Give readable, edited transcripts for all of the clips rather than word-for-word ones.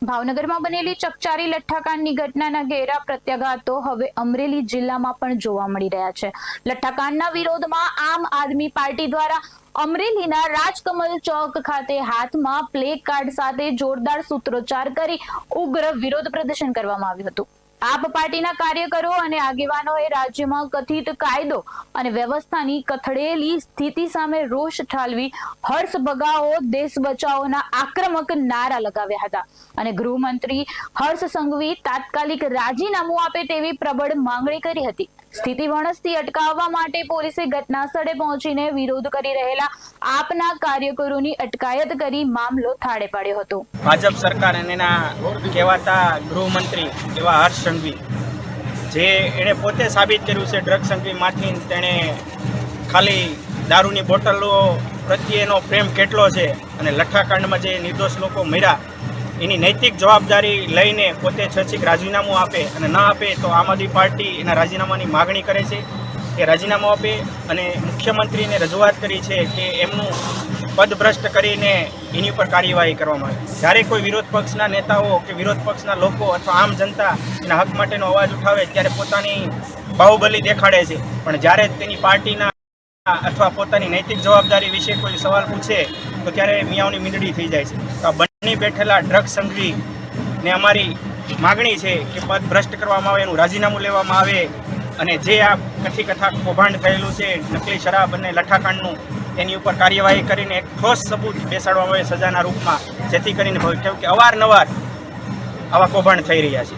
ભાવનગરમાં બનેલી ચકચારી લઠ્ઠાકાંડની ઘટનાના ઘેરા પ્રત્યાઘાતો હવે અમરેલી જિલ્લામાં પણ જોવા મળી રહ્યા છે। લઠ્ઠાકાંડના વિરોધમાં આમ આદમી પાર્ટી દ્વારા અમરેલીના રાજકમલ ચોક ખાતે હાથમાં પ્લે કાર્ડ સાથે જોરદાર સૂત્રોચ્ચાર કરી ઉગ્ર વિરોધ પ્રદર્શન કરવામાં આવ્યું હતું। આપ પાર્ટીના કાર્યકરો અને આગેવાનોએ રાજ્યમાં કથિત કાયદો અને વ્યવસ્થાની કથળેલી સ્થિતિ સામે રોષ ઠાલવી હર્ષ ભગાવો દેશ બચાવોના આક્રમક નારા લગાવ્યા હતા અને ગૃહમંત્રી હર્ષ સંઘવી તાત્કાલિક રાજીનામું આપે તેવી પ્રબળ માંગણી કરી હતી। સ્થિતિ વણસતી અટકાવવા માટે પોલીસે ઘટના સ્થળે પહોંચીને વિરોધ કરી રહેલા આપના કાર્યકરોની અટકાયત કરી મામલો થાળે પાડ્યો હતો। ભાજપ સરકાર અને એના કહેવાતા ગૃહમંત્રી એવા હર્ષ સંઘવી જે એણે પોતે સાબિત કર્યું છે ડ્રગ સંઘવીમાંથી તેણે ખાલી દારૂની બોટલો પ્રત્યેનો પ્રેમ કેટલો છે અને લઠ્ઠાકાંડમાં જે નિર્દોષ લોકો મર્યા એની નૈતિક જવાબદારી લઈને પોતે છેક રાજીનામું આપે અને ન આપે તો આમ આદમી પાર્ટી એના રાજીનામાની માગણી કરે છે। એ રાજીનામું આપે અને મુખ્યમંત્રીને રજૂઆત કરી છે કે એમનું પદભ્રષ્ટ કરીને એની ઉપર કાર્યવાહી કરવામાં આવે। જ્યારે કોઈ વિરોધ પક્ષના નેતાઓ કે વિરોધ પક્ષના લોકો અથવા આમ જનતા એના હક માટેનો અવાજ ઉઠાવે ત્યારે પોતાની બાહુબલી દેખાડે છે, પણ જ્યારે તેની પાર્ટીના અથવા પોતાની નૈતિક જવાબદારી વિશે કોઈ સવાલ પૂછે તો ત્યારે મિયાઓની મીંડળી થઈ જાય છે। તો આ બની બેઠેલા ડ્રગ સંઘવી ને અમારી માગણી છે કે પદ ભ્રષ્ટ કરવામાં આવે, એનું રાજીનામું લેવામાં આવે અને જે આ કથા કૌભાંડ થયેલું છે નકલી શરાબ અને લઠ્ઠાકાંડનું એની ઉપર કાર્યવાહી કરીને એક ઠોસ સબૂત બેસાડવામાં આવે સજાના રૂપમાં, જેથી કરીને કેમ કે અવારનવાર આવા કૌભાંડ થઈ રહ્યા છે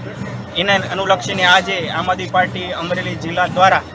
એને અનુલક્ષીને આજે આમ આદમી પાર્ટી અમરેલી જિલ્લા દ્વારા